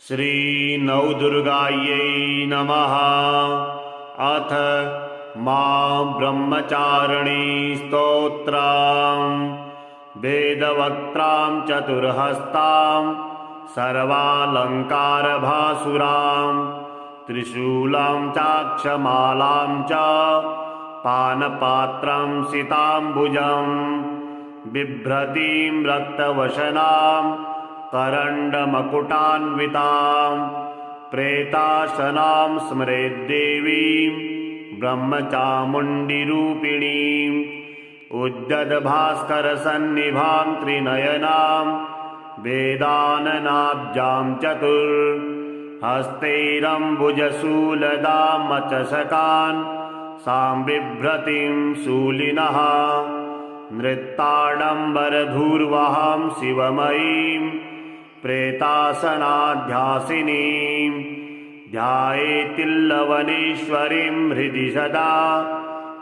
श्री नवदुर्गायै नमः। अथ मां ब्रह्मचारिणी स्तोत्रम्। वेदवक्त्रां चतुर्हस्तां सर्वालङ्कारभासुरां त्रिशूलं चाक्षमालां च पानपात्रं सिताम्बुजं बिभ्रतीं रक्तवशनां करण्डमकुटान्वितां प्रेताशनां स्मरेद्देवीं ब्रह्मचामुण्डिरूपिणीम् उद्यद्भास्करसन्निभां त्रिनयनां वेदाननाब्जां चतुर्हस्तैरम्बुजशूलदामचषकान् सां बिभ्रतीं शूलिनः नृत्ताडम्बरधूर्वहां शिवमयीं प्रेतासनाध्यासिनीं ध्यायेतिल्लवनीश्वरीं हृदि सदा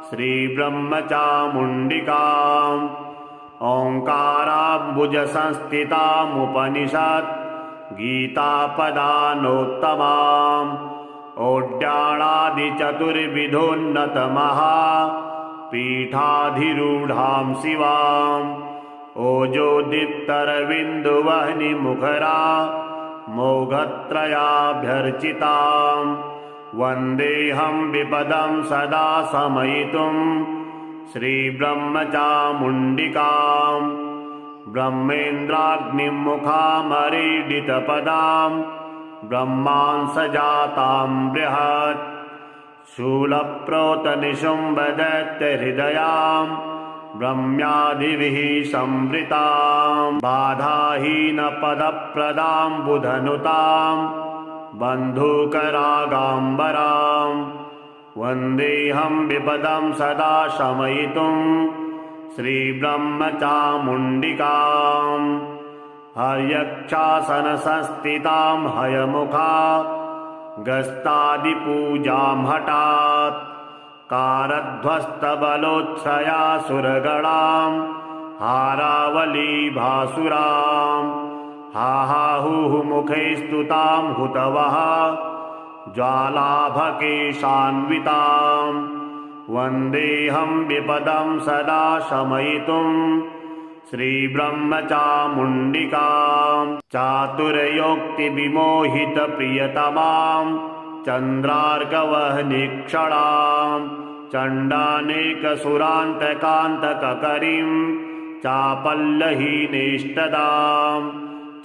श्रीब्रह्मचामुण्डिकाम्। ओङ्काराम्बुजसंस्थितामुपनिषत् गीतापदानोत्तमाम् ओड्याणादिचतुर्विधोन्नतमहा पीठाधिरूढां शिवाम् ओजोदीप्तरविन्दुवह्निमुखरा मोघत्रयाभ्यर्चिताम् वन्देऽहं विपदं सदा शमयितुं श्रीब्रह्मचामुण्डिकाम्। ब्रह्मेन्द्राग्निं मुखामरीडितपदां ब्रह्मांसजातां बृहत् शूलप्रोतनिशुम्भदैत्यहृदयां ब्रह्म्यादिभिः संवृतां बाधाहीनपदप्रदां बुधनुतां बन्धूकरागाम्बरां वन्देऽहं विपदं सदा शमयितुं श्रीब्रह्मचामुण्डिकाम्। हर्यक्षासनसंस्थितां हयमुखा गस्तादिपूजां हठात् कारध्वस्तबलोत्सया सुरगणां हारावलीभासुरां हाहाहुः मुखे स्तुतां हुतवः ज्वालाभकेशान्वितां वन्देऽहं विपदं सदा शमयितुं श्रीब्रह्मचामुण्डिकाम्। चातुर्योक्तिविमोहितप्रियतमां चन्द्रार्कवह्निक्षणां चण्डानेकसुरान्तकान्तककरीं चापल्लहीनेष्टदां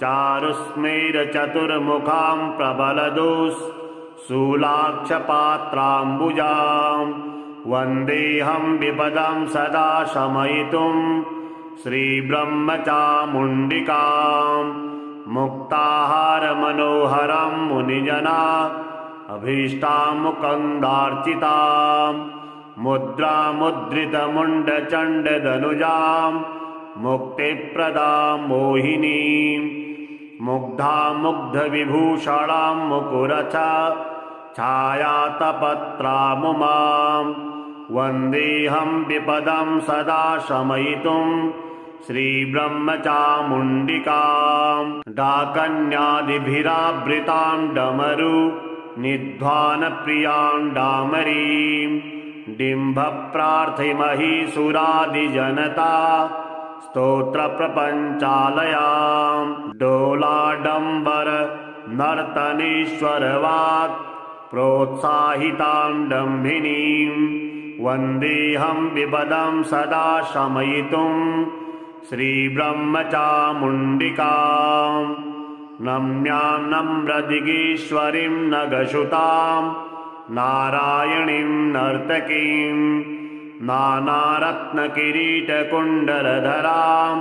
चारुस्मेरचतुर्मुखां प्रबलदुःशूलाक्षपात्राम्बुजां वन्देऽहं विपदं सदा शमयितुं श्रीब्रह्मचामुण्डिकाम्। मुक्ताहारमनोहरं मुनिजना अभीष्टां मुकुन्दार्चितां मुद्रामुद्रितमुण्डचण्डदनुजां मुक्तिप्रदां मोहिनीं मुग्धामुग्धविभूषणां मुकुरछायातपत्रामुमां वन्देऽहं विपदं सदा शमयितुं श्रीब्रह्मचामुण्डिकाम्। डाकन्यादिभिरावृतां डमरु निध्वानप्रियां डामरीं डिम्भप्रार्थिमहीसुरादिजनता स्तोत्रप्रपञ्चालयां डोलाडम्बर नर्तनेश्वरवाक् प्रोत्साहितां डम्भिनीं वन्देऽहं विपदं सदा शमयितुं श्रीब्रह्मचामुण्डिकाम्। नम्यां नम्रदिगीश्वरीं नगशुतां नारायणीं नर्तकीं नानारत्नकिरीटकुण्डलधरां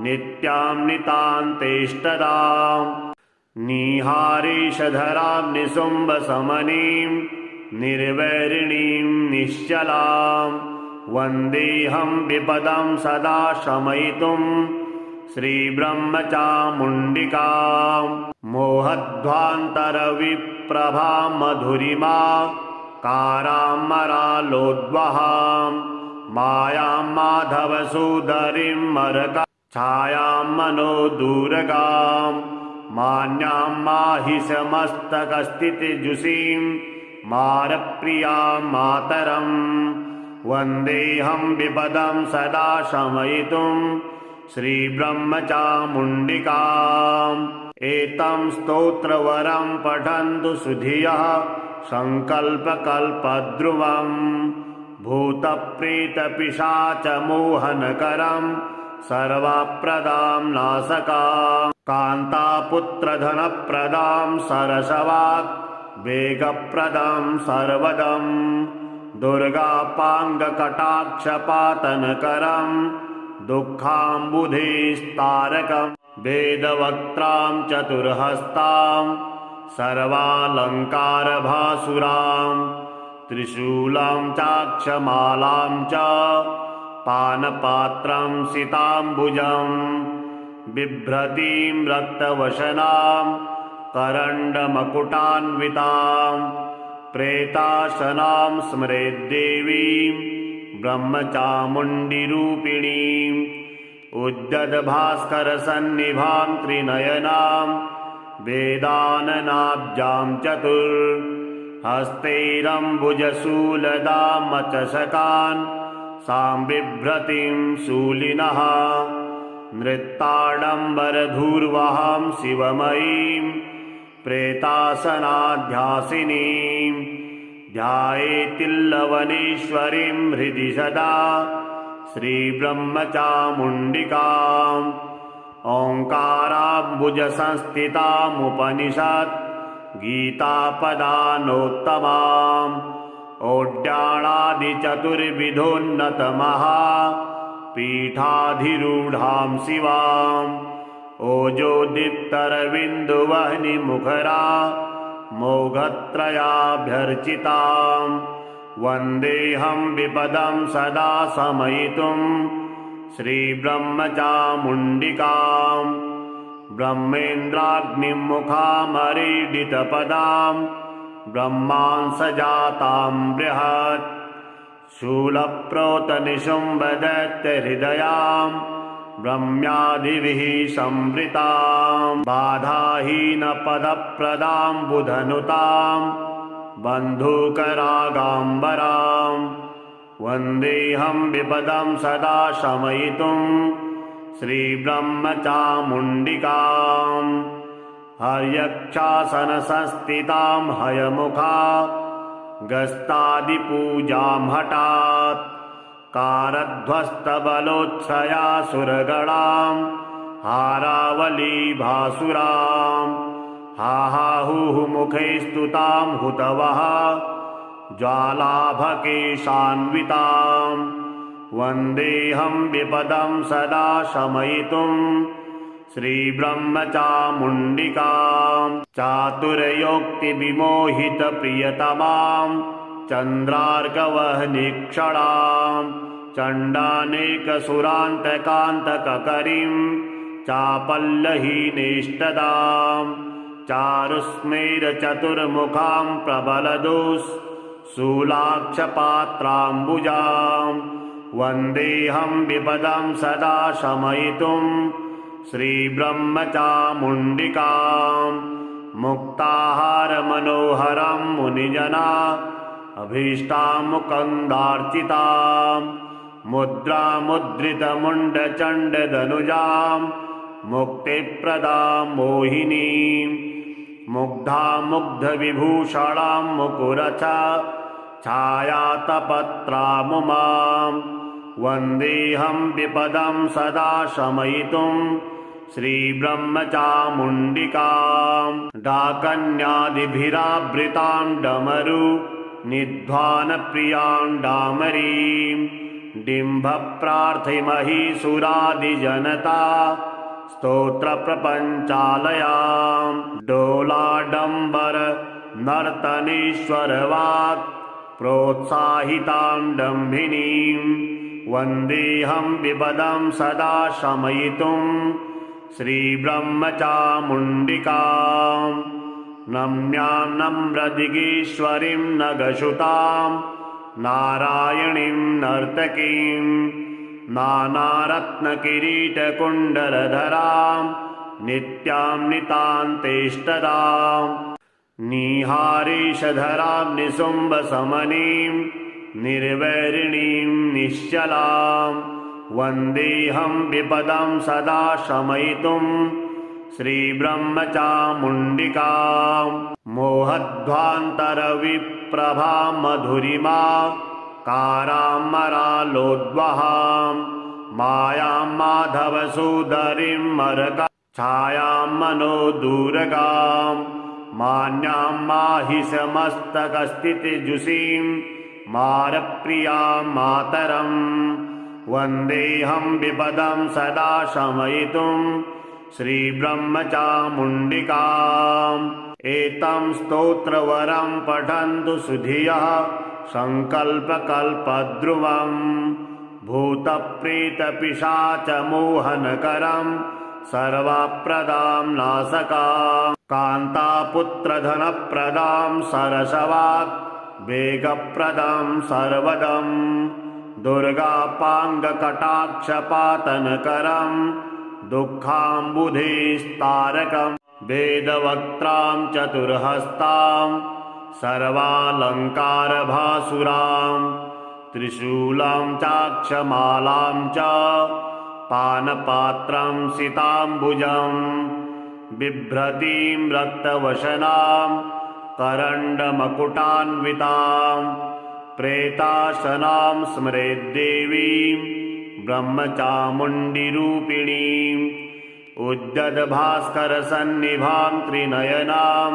नित्यां नितान्तेष्टदां निहारीशधरां निशुम्भशमनीं निर्वैरिणीं निश्चलां वन्देऽहं विपदं सदा शमयितुं श्रीब्रह्मचामुण्डिकाम्। मोहध्वान्तरविप्रभां मधुरिमा कारामरालोद्वहां मायां माधवसूदरीं मरका छायां मनोदूरगां मान्यां माहिषमस्तकस्थितिजुषीं मारप्रियां मातरम् वन्देऽहं विपदं सदा शमयितुं श्रीब्रह्मचामुण्डिकाम्। एतं स्तोत्रवरं पठन्तु सुधियः सङ्कल्पकल्पद्रुवम्। भूतप्रेतपिशाचमोहनकरं सर्वप्रदां नाशकाम्। कान्तापुत्रधनप्रदां सरसवाक् वेगप्रदं सर्वदम्। दुर्गापाङ्गकटाक्षपातनकरं दुःखाम्बुधेस्तारकम्। वेदवक्त्रां चतुर्हस्तां सर्वालङ्कारभासुरां त्रिशूलं चाक्षमालां च पानपात्रं सिताम्बुजं बिभ्रतीं रक्तवशनां करण्डमकुटान्वितां प्रेताशनां स्मरेद्देवीं ब्रह्मचामुण्डिरूपिणीम्। उद्यद्भास्करसन्निभां त्रिनयनां वेदाननाब्जां चतुर्हस्तैरम्बुजशूलदामचषकान् साम्बिभ्रतीं शूलिनः नृत्ताडम्बरधूर्वहां शिवमयीं प्रेतासनाध्यासिनीं ध्यायेतिल्लवनेश्वरीं हृदि सदा श्रीब्रह्मचामुण्डिकाम्। ओङ्काराम्बुजसंस्थितामुपनिषत् गीतापदानोत्तमाम् ओड्याणादिचतुर्विधोन्नतमहा पीठाधिरूढां शिवाम्। ओजोदीप्तरविन्दुवह्निमुखरा मोघत्रयाभ्यर्चिताम् वन्देऽहं विपदं सदा शमयितुं श्रीब्रह्मचामुण्डिकाम्। ब्रह्मेन्द्राग्निमुखामरीडितपदां ब्रह्मांसजातां बृहत् शूलप्रोतनिशुम्भदैत्यहृदयां ब्रह्म्यादिभिः संवृतां बाधाहीनपदप्रदां बुधनुतां बन्धूकरागाम्बरां वन्देऽहं विपदं सदा शमयितुं श्रीब्रह्मचामुण्डिकाम्। हर्यक्षासनसंस्थितां हयमुखा गस्तादिपूजां हठात् कारध्वस्तबलोत्क्षया सुरगणां हारावलीभासुरां हाहाहुः मुखे स्तुतां हुतवः ज्वालाभकेशान्वितां वन्देऽहं विपदं सदा शमयितुं श्रीब्रह्मचामुण्डिकाम्। चातुर्योक्तिविमोहितप्रियतमां चन्द्रार्कवह्निक्षणां चण्डानेकसुरान्तकान्तककरीं चापल्लहीनेष्टदां चारुस्मेरचतुर्मुखां प्रबलदुःशूलाक्षपात्राम्बुजां वन्देऽहं विपदं सदा शमयितुं श्रीब्रह्मचामुण्डिकाम्। मुक्ताहारमनोहरं मुनिजना अभीष्टामुकन्दार्चितां मुद्रामुद्रितमुण्डचण्डदनुजां मुक्तिप्रदां मोहिनीं मुग्धामुग्धविभूषणां मुकुरच छायातपत्रामुमां वन्देऽहं विपदं सदा शमयितुं श्रीब्रह्मचामुण्डिकाम्। डाकन्यादिभिरावृतां डमरु निध्वानप्रियां डामरीं डिम्भप्रार्थिमहीसुरादिजनता स्तोत्रप्रपञ्चालयां डोलाडम्बर नर्तनेश्वरवाक् प्रोत्साहितां डम्भिनीं वन्देऽहं विपदं सदा शमयितुं श्रीब्रह्मचामुण्डिकाम्। नम्यां नम्रदिगीश्वरीं नगशुतां नारायणीं नर्तकीं नानारत्नकिरीटकुण्डलधरां नित्यां नितान्तेष्टदाम् निहारीशधरां निसुम्बसमनीं निर्वैरिणीं निश्चलां वन्देऽहं विपदं सदा शमयितुं श्रीब्रह्मचामुण्डिकां मोहध्वान्तरविप्रभां मधुरिमा कारामरालोद्वहां मायां माधवसूदरीं मरका छायां मनोदूरगां मान्यां माहिषमस्तकस्थितिजुषीं मारप्रियां मातरं वन्देऽहं विपदं सदा शमयितुं श्रीब्रह्मचामुण्डिकाम् एतं स्तोत्रवरं पठन्तु सुधियः सङ्कल्पकल्पद्रुवम् भूतप्रेतपिशाचमोहनकरं सर्वप्रदां नाशकां कान्तापुत्रधनप्रदां सरसवाक् वेगप्रदां सर्वदं दुर्गापाङ्गकटाक्षपातनकरं दुःखाम्बुधेस्तारकं वेदवक्त्रां चतुर्हस्तां सर्वालङ्कारभासुरां त्रिशूलां चाक्षमालां च पानपात्रं सिताम्बुजं बिभ्रतीं रक्तवशनां करण्डमकुटान्वितां प्रेताशनां स्मरेद्देवीं ब्रह्मचामुण्डिरूपिणीम् उद्यद्भास्करसन्निभां त्रिनयनां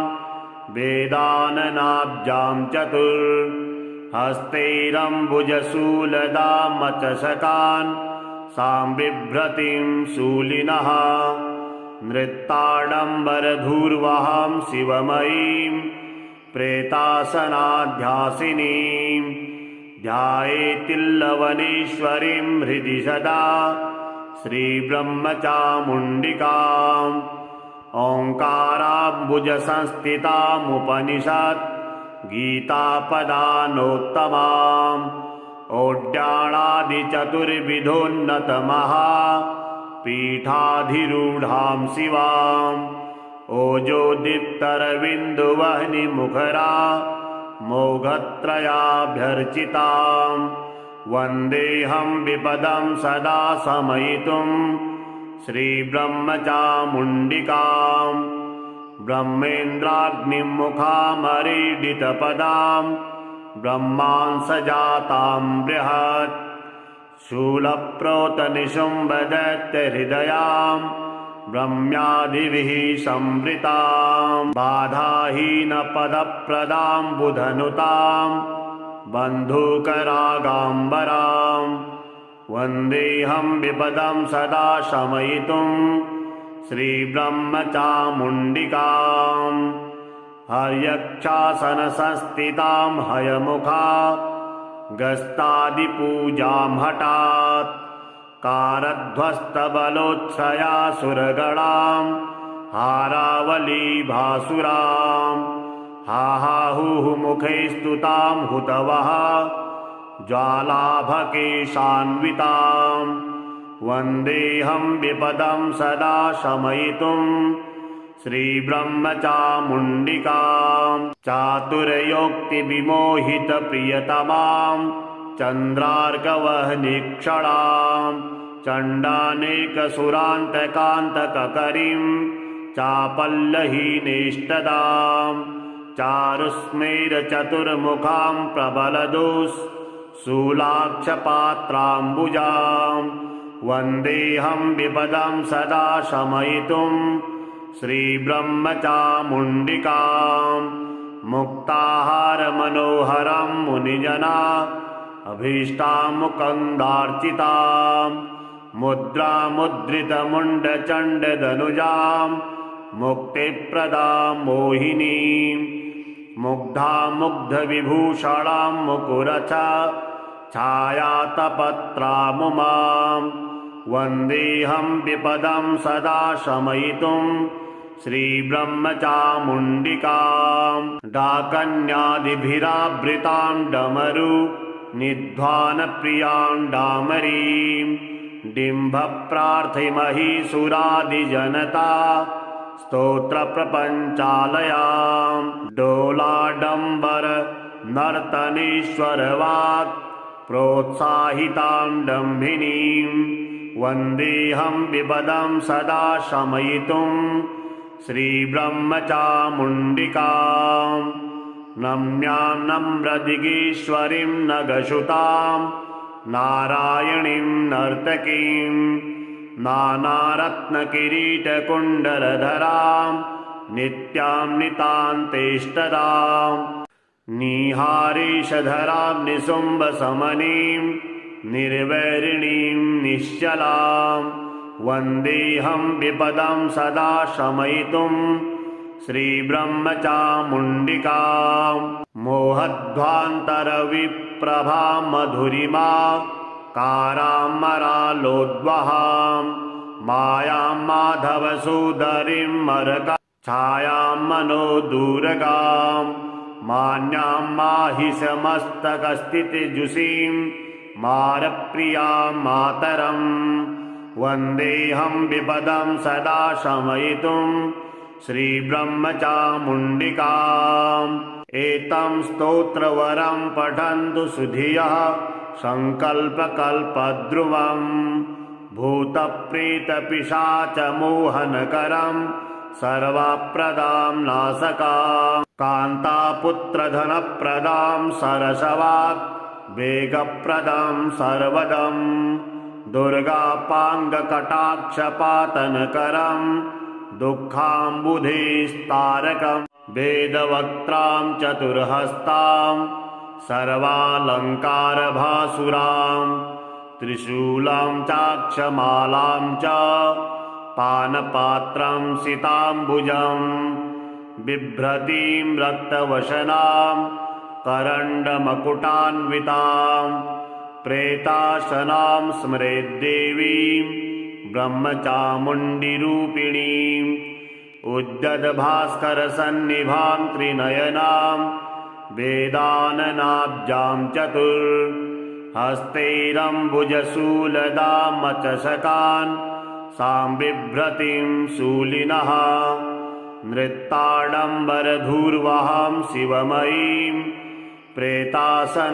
वेदाननाब्जां चतुर्हस्तैरम्बुजशूलदामचषकान् सां बिभ्रतीं शूलिनः नृत्ताडम्बरधूर्वहां शिवमयीं प्रेतासनाध्यासिनीं ध्यायेतिल्लवनेश्वरीं हृदि सदा श्रीब्रह्मचामुण्डिकाम् ओङ्काराम्बुजसंस्थितामुपनिषत् गीतापदानोत्तमाम् ओड्याणादिचतुर्विधोन्नतमहा पीठाधिरूढां शिवाम् ओजोदीप्तरविन्दुवह्निमुखरा मोघत्रयाभ्यर्चिताम् वन्देऽहं विपदं सदा शमयितुं श्रीब्रह्मचामुण्डिकाम् ब्रह्मेन्द्राग्निमुखामरीडितपदां ब्रह्मांसजातां बृहत् शूलप्रोतनिशुम्भदैत्यहृदयां ब्रह्म्यादिभिः संवृतां बाधाहीनपदप्रदां बुधनुतां बन्धूकरागाम्बरां वन्देऽहं विपदं सदा शमयितुं श्रीब्रह्मचामुण्डिकाम् हर्यक्षासनसंस्थितां हयमुखा गस्तादिपूजां हठात् कारध्वस्तबलोत्सयासुरगणां हारावलीभासुरां हाहाहुः मुखे स्तुतां हुतवः ज्वालाभकेशान्वितां वन्देऽहं विपदं सदा शमयितुं श्रीब्रह्मचामुण्डिकां चातुर्योक्तिविमोहितप्रियतमां चन्द्रार्कवह्निक्षणां चण्डानेकसुरान्तकान्तककरीं चापल्लहीनेष्टदां चारुस्मेरचतुर्मुखां प्रबलदुःशूलाक्षपात्राम्बुजां वन्देऽहं विपदं सदा शमयितुं श्रीब्रह्मचामुण्डिकाम् मुक्ताहारमनोहरं मुनिजना अभीष्टामुकन्दार्चितां मुद्रामुद्रितमुण्डचण्डदनुजां मुक्तिप्रदां मोहिनीं मुग्धामुग्धविभूषणां मुकुरच छायातपत्रामुमां वन्देऽहं विपदं सदा शमयितुं श्रीब्रह्मचामुण्डिकाम् डाकन्यादिभिरावृतां डमरु निध्वानप्रियां डामरीं डिम्भप्रार्थीमहि सुरादिजनता स्तोत्रप्रपञ्चालयां डोलाडम्बर नर्तनेश्वरवाक् प्रोत्साहितां डम्भिनीं वन्देऽहं विपदं सदा शमयितुं श्रीब्रह्मचामुण्डिकां नम्यां नम्रदिगीश्वरीं नगसुतां नारायणीं नर्तकीं नानारत्नकिरीटकुण्डलधरां नित्यां नितान्तेष्टदां निहारेशधरां निशुम्भशमनीं निर्वैरिणीं निश्चलां वन्देऽहं विपदं सदा शमयितुं श्रीब्रह्मचामुण्डिकां मोहध्वान्तरविप्रभां मधुरिमा कारामरालोद्वहां मायां माधवसूदरीं मरका छायां मनोदूरगां मान्यां माहिषमस्तकस्थितिजुषीं मारप्रियां मातरं वन्देऽहं विपदं सदा शमयितुं श्रीब्रह्मचामुण्डिकाम् एतं स्तोत्रवरं पठन्तु सुधियः सङ्कल्पकल्पद्रुवं भूतप्रेतपिशाचमोहनकरं सर्वप्रदां नाशकां कान्तापुत्रधनप्रदां सरसवाक् वेगप्रदं सर्वदं दुर्गापाङ्गकटाक्षपातनकरं दुःखाम्बुधेस्तारकं वेदवक्त्रां चतुर्हस्तां सर्वालङ्कारभासुरां त्रिशूलं चाक्षमालां च पानपात्रं सिताम्बुजं बिभ्रतीं रक्तवशनां करण्डमकुटान्वितां प्रेताशनां स्मरेद्देवीं ब्रह्मचामुण्डिरूपिणीम् उद्यद्भास्करसन्निभां त्रिनयनां वेदाननाब्जां चतुर्हस्तैरम्बुजशूलदामचषकान् सां बिभ्रतीं शूलिनः नृत्ताडम्बरधूर्वहां शिवमयीं प्रेतासनाध्यासिनीं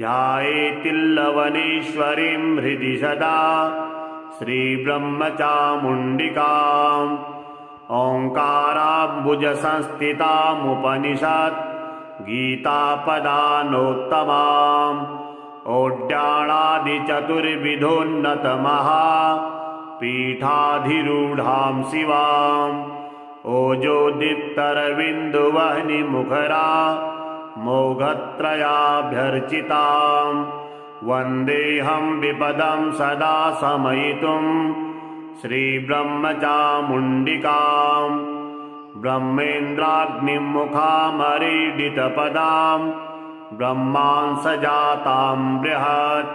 ध्यायेतिल्लवनेश्वरीं हृदि सदा श्रीब्रह्मचामुण्डिकाम् ओङ्काराम्बुजसंस्थितामुपनिषत् गीतापदानोत्तमाम् ओड्याणादिचतुर्विधोन्नतमहा पीठाधिरूढां शिवाम् ओजोदीप्तरविन्दुवह्निमुखरा मोघत्रयाभ्यर्चिताम् वन्देऽहं विपदं सदा शमयितुं श्रीब्रह्मचामुण्डिकां ब्रह्मेन्द्राग्निं मुखामरीडितपदां ब्रह्मांसजातां बृहत्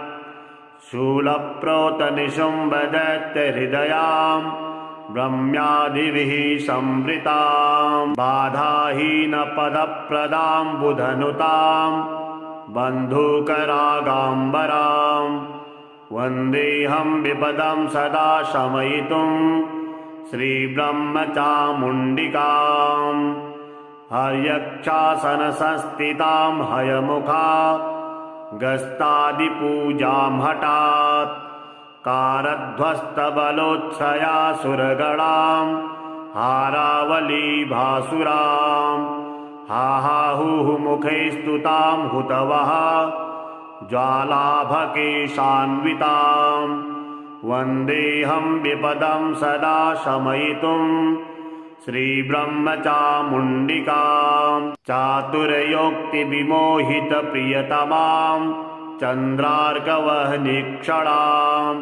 शूलप्रोतनिशुम्भदैत्यहृदयां ब्रह्म्यादिभिः संवृतां बाधाहीनपदप्रदां बुधनुतां बन्धूकरागाम्बरां वन्देऽहं विपदं सदा शमयितुं श्रीब्रह्मचामुण्डिकां हर्यक्षासनसंस्थितां हयमुखा गस्तादिपूजां हठात् कारध्वस्तबलोत्सया सुरगणां हारावलीभासुरां हाहाहुः मुखे स्तुतां हुतवः ज्वालाभकेशान्वितां वन्देऽहं विपदं सदा शमयितुं श्रीब्रह्मचामुण्डिकां चातुर्योक्तिविमोहितप्रियतमां चन्द्रार्कवह्निक्षणां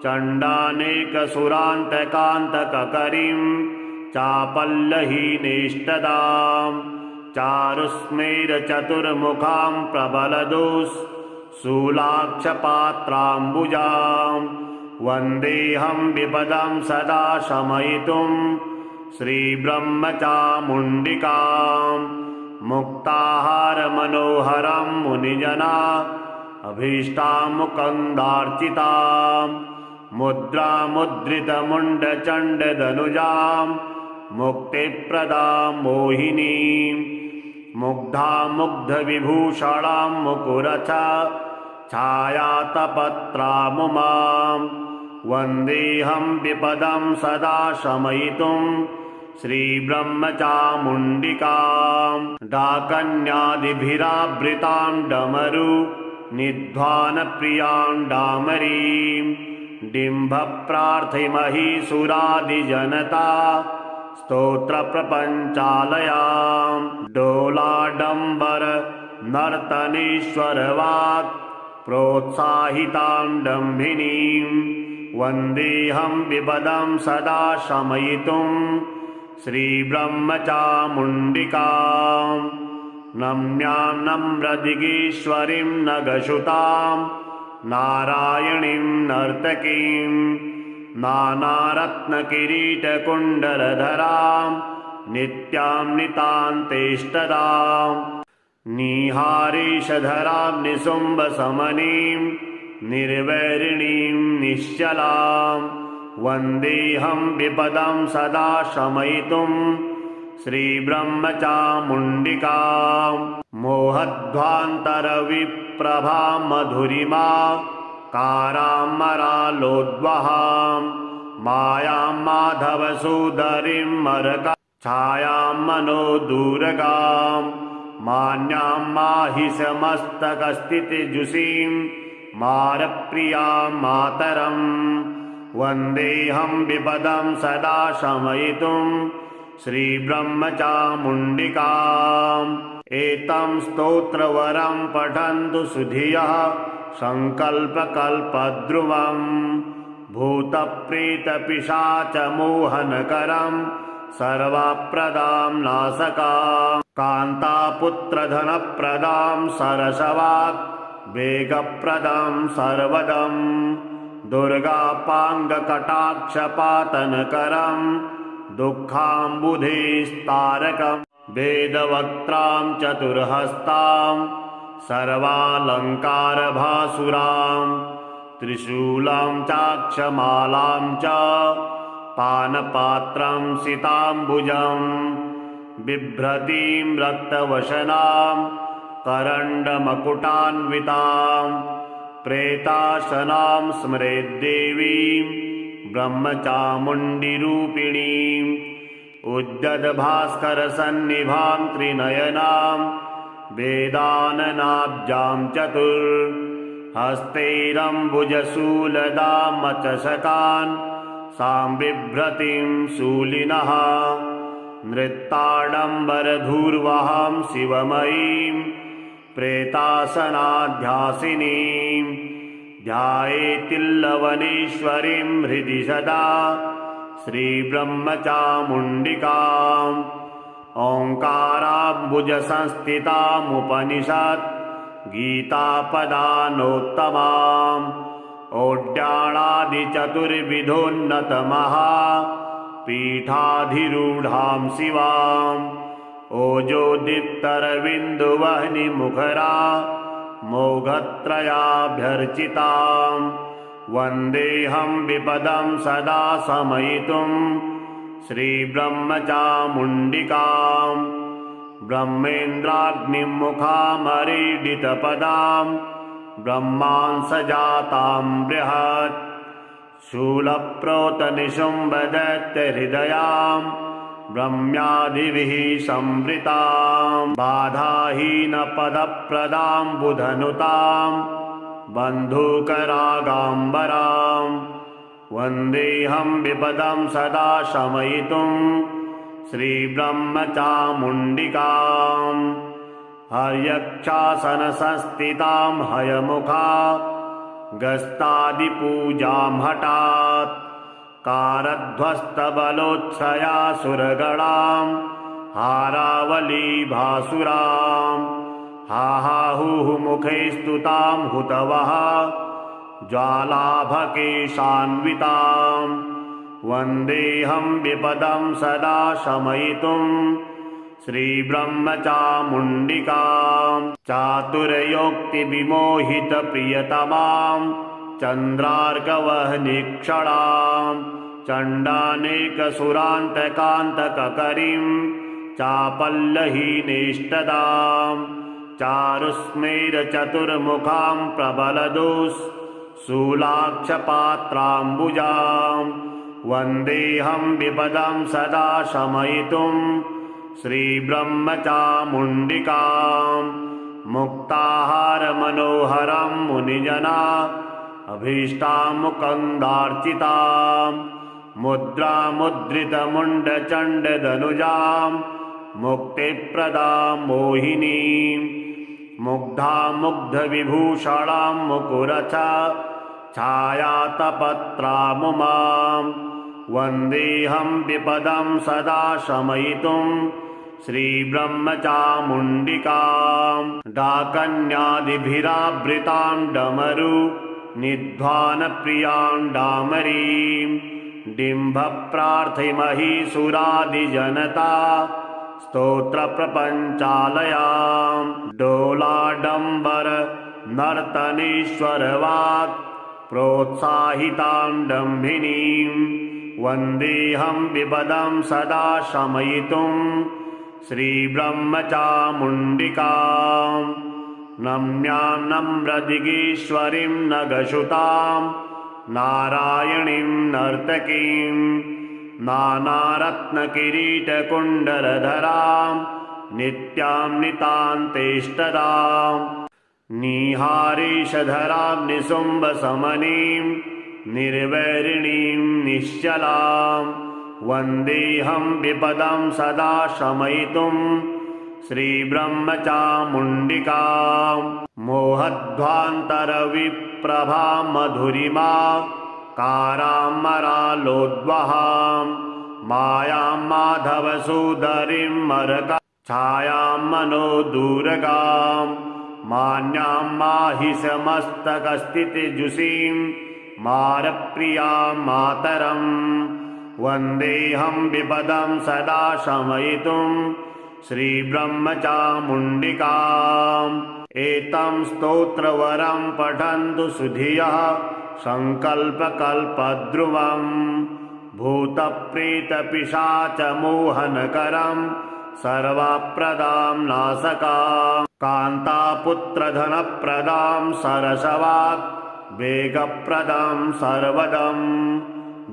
चण्डानेकसुरान्तकान्तककरीं चापल्लहीनेष्टदां चारुस्मेरचतुर्मुखां प्रबलदुःशूलाक्षपात्राम्बुजां वन्देऽहं विपदं सदा शमयितुं श्रीब्रह्मचामुण्डिकां मुक्ताहारमनोहरं मुनिजना अभीष्टां मुकुन्दार्चितां मुद्रामुद्रितमुण्डचण्डदनुजां मुक्तिप्रदां मोहिनीं मुग्धां मुग्धविभूषणां मुकुरच छायातपत्रामुमां वन्देऽहं विपदं सदा शमयितुं श्रीब्रह्मचामुण्डिकां डाकन्यादिभिरावृतां डमरु निध्वानप्रियां डामरीं डिम्भप्रार्थीमहि सुरादिजनता स्तोत्रप्रपञ्चालयां डोलाडम्बर नर्तनेश्वरवाक् प्रोत्साहितां डम्भिनीं वन्देऽहं विपदं सदा शमयितुं श्रीब्रह्मचामुण्डिकां नम्यां नम्रदिगीश्वरीं नगशुतां नारायणीं नर्तकीं नानारत्नकिरीटकुण्डलधरां नित्यां नितान्तेष्टदां निहारीशधरां निशुम्भशमनीं निर्वैरिणीं निश्चलां वन्देऽहं विपदं सदा शमयितुं श्रीब्रह्मचामुण्डिकां मोहध्वान्तरविप्रभां मधुरिमा कारामरालोद्वहां मायां माधवसूदरीं मरका छायां मनोदूरगां मान्यां माहिषमस्तकस्थितिजुषीं मारप्रियां मातरं वन्देऽहं विपदं सदा शमयितुं श्रीब्रह्मचामुण्डिकाम् एतं स्तोत्रवरं पठन्तु सुधियः सङ्कल्पकल्पद्रुवं भूतप्रेतपिशाचमोहनकरं सर्वप्रदां नाशकां कान्तापुत्रधनप्रदां सरसवाक् वेगप्रदं सर्वदं दुर्गापाङ्गकटाक्षपातनकरं दुःखाम्बुधेस्तारकं वेदवक्त्रां चतुर्हस्तां सर्वालङ्कारभासुरां त्रिशूलं चाक्षमालां च पानपात्रं सिताम्बुजं बिभ्रतीं रक्तवशनां करण्डमकुटान्वितां प्रेताशनां स्मरेद्देवीं ब्रह्मचामुण्डिरूपिणीम् उद्यद्भास्करसन्निभां त्रिनयनां वेदाननाब्जां चतुर्हस्तैरम्बुजशूलदामचषकान् सां बिभ्रतीं शूलिनः नृत्ताडम्बरधूर्वहां शिवमयीं प्रेतासनाध्यासिनीं ध्यायेतिल्लवनेश्वरीं हृदि सदा श्रीब्रह्मचामुण्डिकाम् ओङ्काराम्बुजसंस्थितामुपनिषत् गीतापदानोत्तमाम् ओड्याणादिचतुर्विधोन्नतमहा पीठाधिरूढां शिवाम् ओजोदीप्तरविन्दुवह्निमुखरा मोघत्रयाभ्यर्चिताम् वन्देऽहं विपदं सदा शमयितुं श्रीब्रह्मचामुण्डिकां ब्रह्मेन्द्राग्निमुखामरीडितपदां ब्रह्मांसजातां बृहत् शूलप्रोतनिशुम्भदैत्यहृदयां ब्रह्म्यादिभिः संवृतां बाधाहीनपदप्रदां बुधनुतां बन्धूकरागाम्बरां वन्देऽहं विपदं सदा शमयितुं श्रीब्रह्मचामुण्डिकां हर्यक्षासनसंस्थितां हयमुखा गस्तादिपूजां हठात् कारध्वस्तबलोत्सया सुरगणां हारावलीभासुरां हाहाहुः मुखे स्तुतां हुतवः ज्वालाभकेशान्वितां वन्देऽहं विपदं सदा शमयितुं श्रीब्रह्मचामुण्डिकां चातुर्योक्तिविमोहितप्रियतमां चन्द्रार्कवह्निक्षणां चण्डानेकसुरान्तकान्तककरीं चापल्लहीनेष्टदां चारुस्मेरचतुर्मुखां प्रबलदुःशूलाक्षपात्राम्बुजां वन्देऽहं विपदं सदा शमयितुं श्रीब्रह्मचामुण्डिकां मुक्ताहारमनोहरं मुनिजना अभीष्टामुकन्दार्चितां मुद्रामुद्रितमुण्डचण्डदनुजां मुक्तिप्रदां मोहिनीं मुग्धामुग्धविभूषणां मुकुरच छायातपत्रामुमां वन्देऽहं विपदं सदा शमयितुं श्रीब्रह्मचामुण्डिकां डाकन्यादिभिरावृतां डमरु निध्वानप्रियां डामरीं डिम्भप्रार्थिमहीसुरादिजनता स्तोत्रप्रपञ्चालयां डोलाडम्बर नर्तनेश्वरवाक् प्रोत्साहितां डम्भिनीं वन्देऽहं विपदं सदा शमयितुं श्रीब्रह्मचामुण्डिकां नम्यां नम्रदिगीश्वरीं नगशुतां नारायणीं नर्तकीं नानारत्नकिरीटकुण्डलधरां नित्यां नितान्तेष्टदां निहारीशधरां निशुम्भशमनीं निर्वैरिणीं निश्चलां वन्देऽहं विपदं सदा शमयितुं श्रीब्रह्मचामुण्डिकां मोहध्वान्तरविप्रभां मधुरिमा कारामरालोद्वहां मायां माधवसूदरीं मरका छायां मनोदूरगां मान्यां माहिषमस्तकस्थितिजुषीं मारप्रियां मातरं वन्देऽहं विपदं सदा शमयितुं श्रीब्रह्मचामुण्डिकाम् एतं स्तोत्रवरं पठन्तु सुधियः सङ्कल्पकल्पद्रुवं भूतप्रेतपिशाचमोहनकरं सर्वप्रदां नाशकां कान्तापुत्रधनप्रदां सरसवाक् वेगप्रदां सर्वदं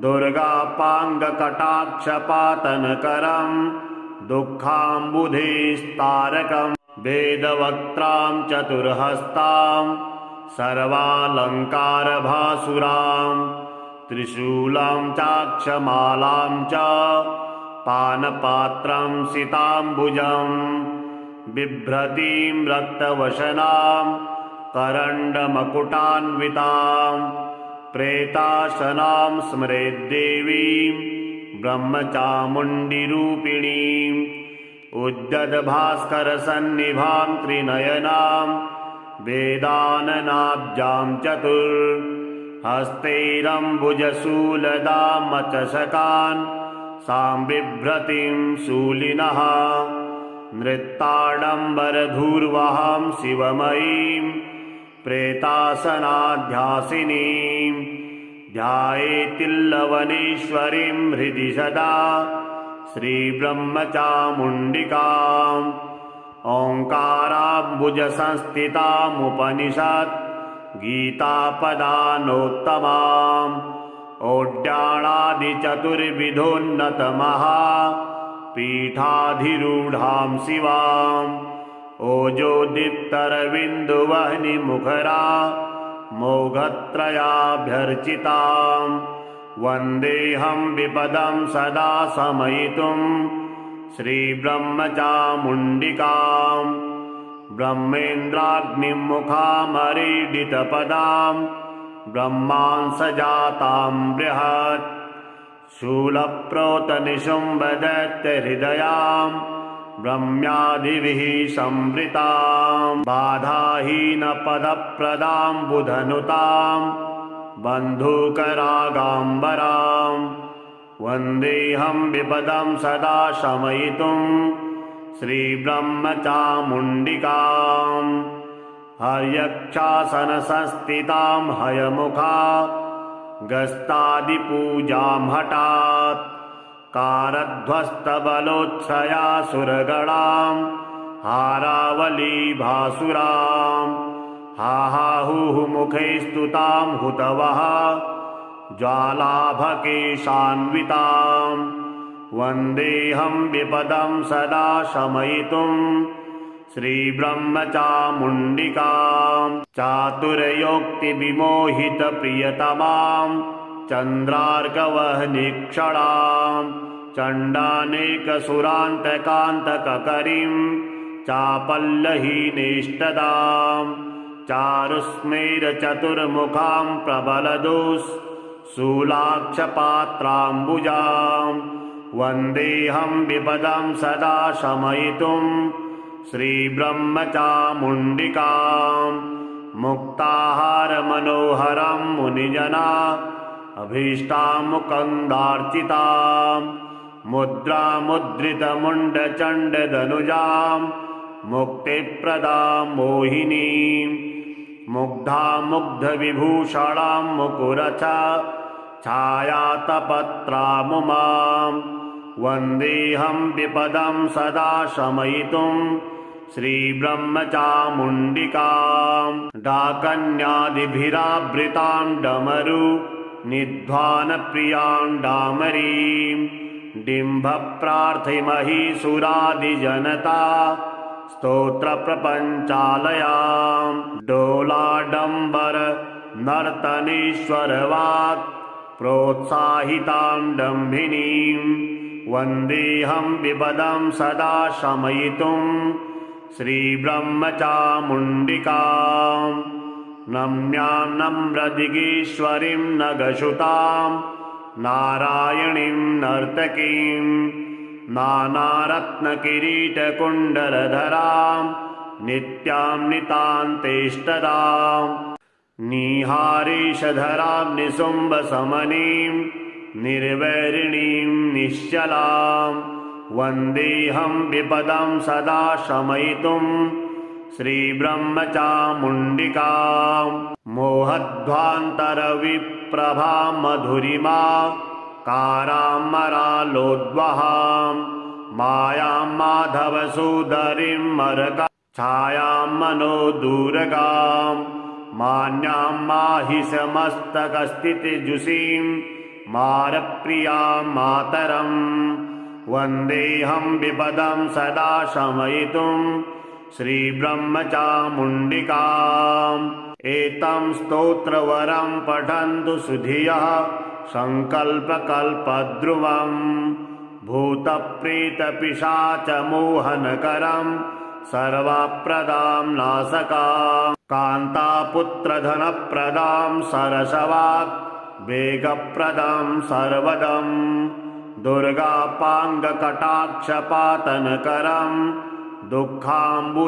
दुर्गापाङ्गकटाक्षपातनकरं दुःखाम्बुधेस्तारकं वेदवक्त्रां चतुर्हस्तां सर्वालङ्कारभासुरां त्रिशूलं चाक्षमालां च पानपात्रं सिताम्बुजं बिभ्रतीं रक्तवशनां करण्डमकुटान्वितां प्रेताशनां स्मरेद्देवीं ब्रह्मचामुण्डिरूपिणीम् उद्यद्भास्करसन्निभां त्रिनयनां वेदाननाब्जां चतुर्हस्तैरम्बुजशूलदामचषकान् सां बिभ्रतीं शूलिनः नृत्ताडम्बरधूर्वहां शिवमयीं प्रेतासनाध्यासिनीं ध्यायेतिल्लवनेश्वरीं हृदि सदा श्रीब्रह्मचामुण्डिकाम् ओङ्काराम्बुजसंस्थितामुपनिषत् गीतापदानोत्तमाम् ओड्याणादिचतुर्विधोन्नतमहा पीठाधिरूढां शिवाम् ओजोदीप्तरविन्दुवह्निमुखरा मोघत्रयाभ्यर्चिताम् वन्देऽहं विपदं सदा शमयितुं श्रीब्रह्मचामुण्डिकां ब्रह्मेन्द्राग्निमुखामरीडितपदां ब्रह्मांसजातां बृहत् शूलप्रोतनिशुम्भदैत्यहृदयां ब्रह्म्यादिभिः संवृतां बाधाहीनपदप्रदां बुधनुतां बन्धूकरागाम्बरां वन्देऽहं विपदं सदा शमयितुं श्रीब्रह्मचामुण्डिकाम् हर्यक्षासनसंस्थितां हयमुखा गस्तादिपूजां हठात् कारध्वस्तबलोत्सया सुरगणां हारावलीभासुरां हाहाहुः मुखे स्तुतां हुतवः ज्वालाभकेशान्वितां वन्देऽहं विपदं सदा शमयितुं श्रीब्रह्मचामुण्डिकां चातुर्योक्तिविमोहितप्रियतमां चन्द्रार्कवह्निक्षणां चण्डानेकसुरान्तकान्तककरीं चापल्लहीनेष्टदां चारुस्मेरचतुर्मुखां प्रबलदुःशूलाक्षपात्राम्बुजां वन्देऽहं विपदं सदा शमयितुं श्रीब्रह्मचामुण्डिकां मुक्ताहारमनोहरं मुनिजना अभीष्टामुकन्दार्चितां मुद्रामुद्रितमुण्डचण्डदनुजां मुक्तिप्रदां मोहिनीं मुग्धामुग्धविभूषणां मुकुरछायातपत्रामुमां वन्देऽहं विपदं सदा शमयितुं श्रीब्रह्मचामुण्डिकां डाकन्यादिभिरावृतां डमरु निध्वानप्रियां डामरीं डिम्भप्रार्थिमहीसुरादिजनता स्तोत्रप्रपञ्चालयां डोलाडम्बर नर्तनेश्वरवाक् प्रोत्साहितां डम्भिनीं वन्देऽहं विपदं सदा शमयितुं श्रीब्रह्मचामुण्डिकां नम्यां नम्रदिगीश्वरीं नगशुतां नारायणीं नर्तकीं नानारत्नकिरीटकुण्डलधरां नित्यां नितान्तेष्टदां निहारेशधरां निशुम्भशमनीं निर्वैरिणीं निश्चलां वन्देऽहं विपदं सदा शमयितुं श्रीब्रह्मचामुण्डिकां मोहध्वान्तरविप्रभां मधुरिमा कारामरालोद्वहां मायां माधवसूदरीं मरका छायां मनोदूरगां मान्यां माहिषमस्तकस्थितिजुषीं मारप्रियां मातरं वन्देऽहं विपदं सदा शमयितुं श्रीब्रह्मचामुण्डिकाम् एतं स्तोत्रवरं पठन्तु सुधियः सङ्कल्पकल्पद्रुवं भूतप्रेतपिशाचमोहनकरं सर्वप्रदां नाशकां कान्तापुत्रधनप्रदां सरसवाक् वेगप्रदं सर्वदं दुर्गापाङ्गकटाक्षपातनकरं दुःखाम्बुधेस्तारकम्